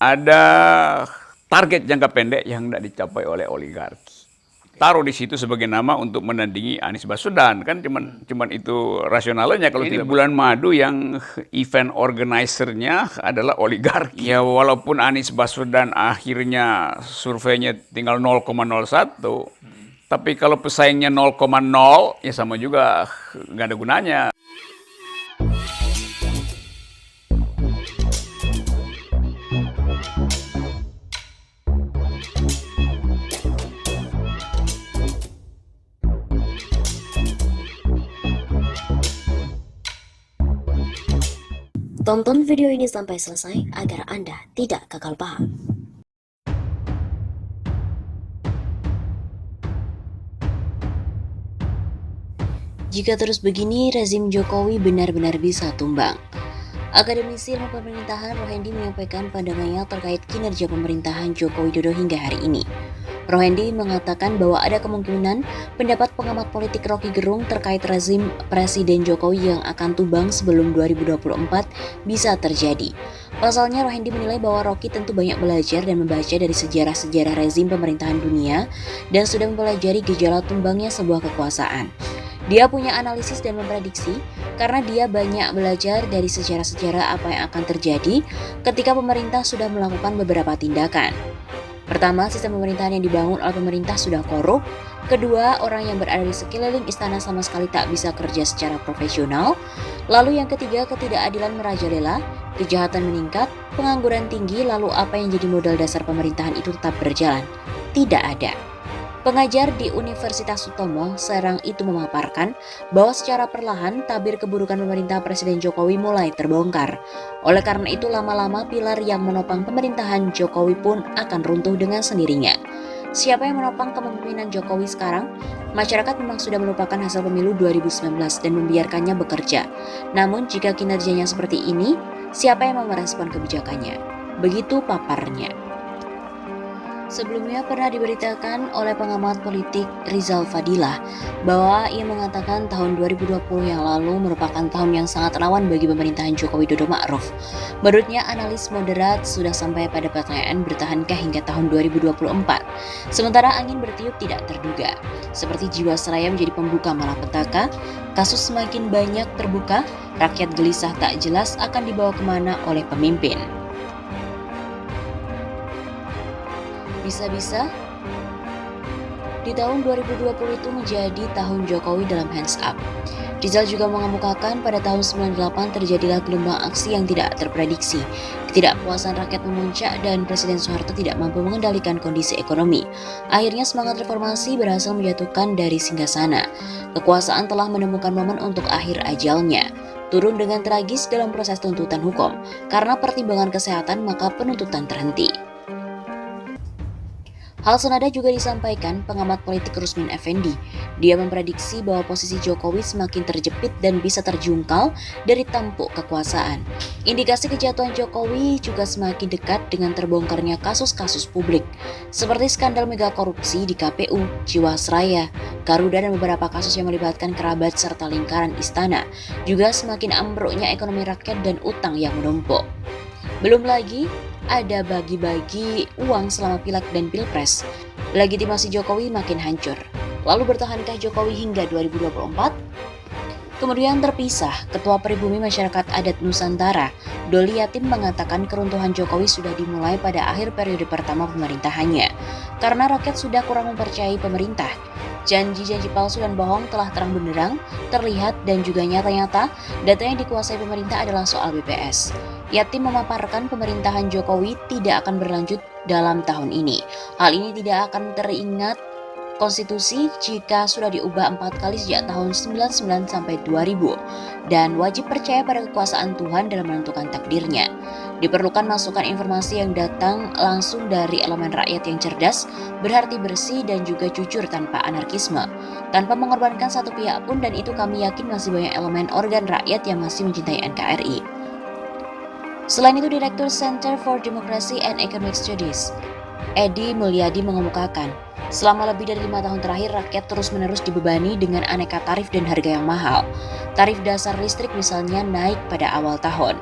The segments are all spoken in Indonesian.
ada target jangka pendek yang tidak dicapai oleh oligarki. Taruh di situ sebagai nama untuk menandingi Anies Baswedan, kan cuman itu rasionalnya. Kalau ini bulan madu yang event organizer-nya adalah oligarki. Ya walaupun Anies Baswedan akhirnya surveinya tinggal 0,01, tapi kalau pesaingnya 0,0 ya sama juga nggak ada gunanya. Tonton video ini sampai selesai agar Anda tidak gagal paham. Jika terus begini, rezim Jokowi benar-benar bisa tumbang. Akademisi Ilmu Pemerintahan Rohendi menyampaikan pandangannya terkait kinerja pemerintahan Joko Widodo hingga hari ini. Rohendi mengatakan bahwa ada kemungkinan pendapat pengamat politik Rocky Gerung terkait rezim Presiden Jokowi yang akan tumbang sebelum 2024 bisa terjadi. Pasalnya, Rohendi menilai bahwa Rocky tentu banyak belajar dan membaca dari sejarah-sejarah rezim pemerintahan dunia dan sudah mempelajari gejala tumbangnya sebuah kekuasaan. Dia punya analisis dan memprediksi karena dia banyak belajar dari sejarah-sejarah apa yang akan terjadi ketika pemerintah sudah melakukan beberapa tindakan. Pertama, sistem pemerintahan yang dibangun oleh pemerintah sudah korup. Kedua, orang yang berada di sekeliling istana sama sekali tak bisa kerja secara profesional. Lalu yang ketiga, ketidakadilan merajalela, kejahatan meningkat, pengangguran tinggi, lalu apa yang jadi modal dasar pemerintahan itu tetap berjalan? Tidak ada. Pengajar di Universitas Sutomo, Serang itu memaparkan bahwa secara perlahan tabir keburukan pemerintah Presiden Jokowi mulai terbongkar. Oleh karena itu lama-lama pilar yang menopang pemerintahan Jokowi pun akan runtuh dengan sendirinya. Siapa yang menopang kepemimpinan Jokowi sekarang? Masyarakat memang sudah melupakan hasil pemilu 2019 dan membiarkannya bekerja. Namun jika kinerjanya seperti ini, siapa yang mau merespon kebijakannya? Begitu paparnya. Sebelumnya pernah diberitakan oleh pengamat politik Rizal Fadilah bahwa ia mengatakan tahun 2020 yang lalu merupakan tahun yang sangat rawan bagi pemerintahan Joko Widodo Ma'ruf. Menurutnya analis moderat sudah sampai pada pertanyaan bertahankah hingga tahun 2024. Sementara angin bertiup tidak terduga. Seperti Jiwasraya menjadi pembuka malapetaka, kasus semakin banyak terbuka, rakyat gelisah tak jelas akan dibawa kemana oleh pemimpin. Bisa-bisa di tahun 2020 itu menjadi tahun Jokowi dalam hands up. Rizal juga mengemukakan pada tahun 98 terjadilah gelombang aksi yang tidak terprediksi. Ketidakpuasan rakyat memuncak dan Presiden Soeharto tidak mampu mengendalikan kondisi ekonomi. Akhirnya semangat reformasi berhasil menjatuhkan dari singgasana. Kekuasaan telah menemukan momen untuk akhir ajalnya. Turun dengan tragis dalam proses tuntutan hukum. Karena pertimbangan kesehatan maka penuntutan terhenti. Hal senada juga disampaikan pengamat politik Rusmin Effendi. Dia memprediksi bahwa posisi Jokowi semakin terjepit dan bisa terjungkal dari tampuk kekuasaan. Indikasi kejatuhan Jokowi juga semakin dekat dengan terbongkarnya kasus-kasus publik, seperti skandal mega korupsi di KPU, Jiwasraya, Garuda dan beberapa kasus yang melibatkan kerabat serta lingkaran istana. Juga semakin ambruknya ekonomi rakyat dan utang yang menumpuk. Belum lagi ada bagi-bagi uang selama Pileg dan Pilpres. Legitimasi Jokowi makin hancur. Lalu bertahankah Jokowi hingga 2024? Kemudian terpisah, Ketua Pribumi Masyarakat Adat Nusantara, Doli Yatim mengatakan keruntuhan Jokowi sudah dimulai pada akhir periode pertama pemerintahannya. Karena rakyat sudah kurang mempercayai pemerintah. Janji-janji palsu dan bohong telah terang benderang, terlihat dan juga nyata-nyata data yang dikuasai pemerintah adalah soal BPS. Yatim memaparkan pemerintahan Jokowi tidak akan berlanjut dalam tahun ini. Hal ini tidak akan teringat konstitusi jika sudah diubah 4 kali sejak tahun 99 sampai 2000 dan wajib percaya pada kekuasaan Tuhan dalam menentukan takdirnya. Diperlukan masukan informasi yang datang langsung dari elemen rakyat yang cerdas, berhati bersih dan juga jujur tanpa anarkisme, tanpa mengorbankan satu pihak pun, dan itu kami yakin masih banyak elemen organ rakyat yang masih mencintai NKRI. Selain itu, Direktur Center for Democracy and Economic Studies, Edi Mulyadi mengemukakan, selama lebih dari 5 tahun terakhir rakyat terus-menerus dibebani dengan aneka tarif dan harga yang mahal. Tarif dasar listrik misalnya naik pada awal tahun.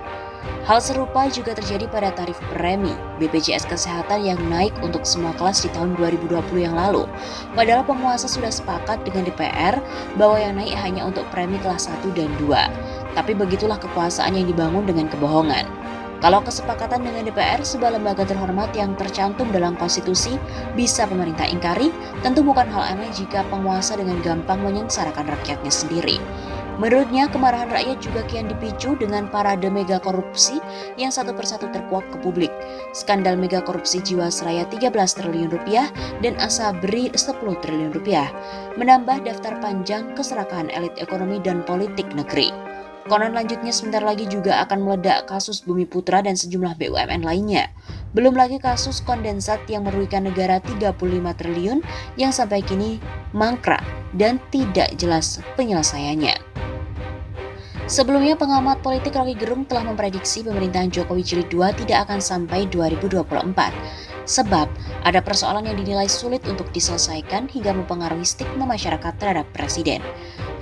Hal serupa juga terjadi pada tarif premi BPJS Kesehatan yang naik untuk semua kelas di tahun 2020 yang lalu. Padahal penguasa sudah sepakat dengan DPR bahwa yang naik hanya untuk premi kelas 1 dan 2. Tapi begitulah kekuasaan yang dibangun dengan kebohongan. Kalau kesepakatan dengan DPR, sebuah lembaga terhormat yang tercantum dalam konstitusi, bisa pemerintah ingkari, tentu bukan hal aneh jika penguasa dengan gampang menyengsarakan rakyatnya sendiri. Menurutnya, kemarahan rakyat juga kian dipicu dengan parade mega korupsi yang satu persatu terkuak ke publik. Skandal mega korupsi Jiwasraya 13 triliun rupiah dan Asabri 10 triliun rupiah, menambah daftar panjang keserakahan elit ekonomi dan politik negeri. Konon lanjutnya sebentar lagi juga akan meledak kasus Bumi Putra dan sejumlah BUMN lainnya. Belum lagi kasus kondensat yang merugikan negara 35 triliun yang sampai kini mangkrak dan tidak jelas penyelesaiannya. Sebelumnya, pengamat politik Rocky Gerung telah memprediksi pemerintahan Jokowi Jilid 2 tidak akan sampai 2024. Sebab ada persoalan yang dinilai sulit untuk diselesaikan hingga mempengaruhi stigma masyarakat terhadap presiden.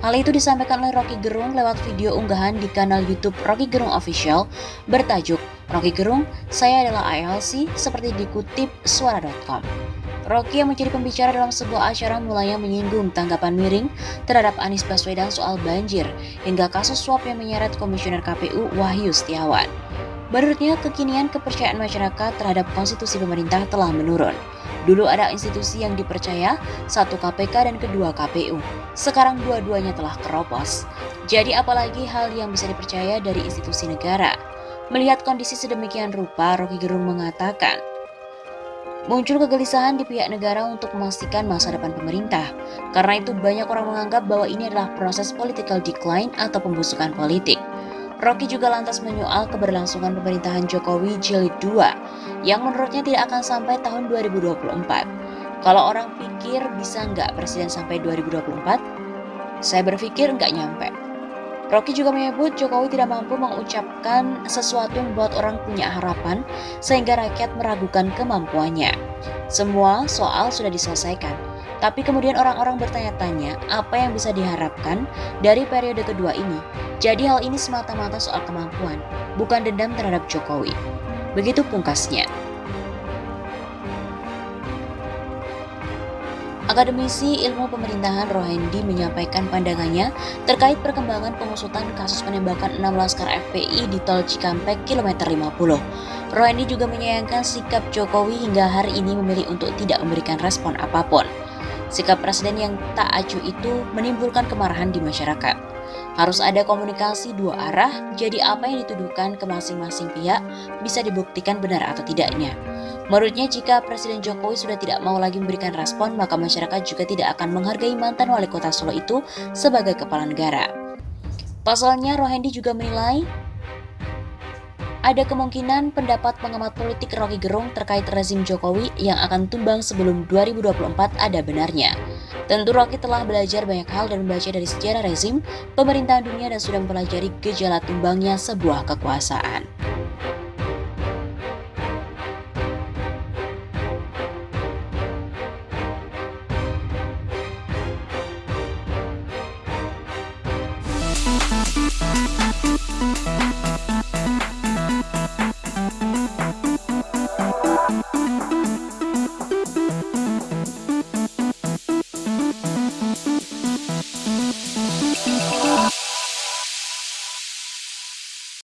Hal itu disampaikan oleh Rocky Gerung lewat video unggahan di kanal YouTube Rocky Gerung Official bertajuk Rocky Gerung, Saya Adalah ILC, seperti dikutip suara.com. Rocky yang menjadi pembicara dalam sebuah acara mulanya menyinggung tanggapan miring terhadap Anies Baswedan soal banjir hingga kasus suap yang menyeret Komisioner KPU Wahyu Setiawan. Menurutnya, kekinian kepercayaan masyarakat terhadap konstitusi pemerintah telah menurun. Dulu ada institusi yang dipercaya, satu KPK dan kedua KPU. Sekarang dua-duanya telah keropos. Jadi apalagi hal yang bisa dipercaya dari institusi negara? Melihat kondisi sedemikian rupa, Rocky Gerung mengatakan, muncul kegelisahan di pihak negara untuk memastikan masa depan pemerintah. Karena itu banyak orang menganggap bahwa ini adalah proses political decline atau pembusukan politik. Rocky juga lantas menyoal keberlangsungan pemerintahan Jokowi Jilid 2 yang menurutnya tidak akan sampai tahun 2024. Kalau orang pikir bisa nggak presiden sampai 2024? Saya berpikir nggak nyampe. Rocky juga menyebut Jokowi tidak mampu mengucapkan sesuatu yang membuat orang punya harapan sehingga rakyat meragukan kemampuannya. Semua soal sudah diselesaikan, tapi kemudian orang-orang bertanya-tanya apa yang bisa diharapkan dari periode kedua ini. Jadi hal ini semata-mata soal kemampuan, bukan dendam terhadap Jokowi. Begitu pungkasnya. Akademisi Ilmu Pemerintahan Rohendi menyampaikan pandangannya terkait perkembangan pengusutan kasus penembakan 6 laskar FPI di Tol Cikampek kilometer 50. Rohendi juga menyayangkan sikap Jokowi hingga hari ini memilih untuk tidak memberikan respon apapun. Sikap presiden yang tak acuh itu menimbulkan kemarahan di masyarakat. Harus ada komunikasi dua arah, jadi apa yang dituduhkan ke masing-masing pihak bisa dibuktikan benar atau tidaknya. Menurutnya, jika Presiden Jokowi sudah tidak mau lagi memberikan respon, maka masyarakat juga tidak akan menghargai mantan wali kota Solo itu sebagai kepala negara. Pasalnya, Rohendi juga menilai ada kemungkinan pendapat pengamat politik Rocky Gerung terkait rezim Jokowi yang akan tumbang sebelum 2024 ada benarnya. Tentu Rocky telah belajar banyak hal dan membaca dari sejarah rezim, pemerintahan dunia dan sudah mempelajari gejala tumbangnya sebuah kekuasaan.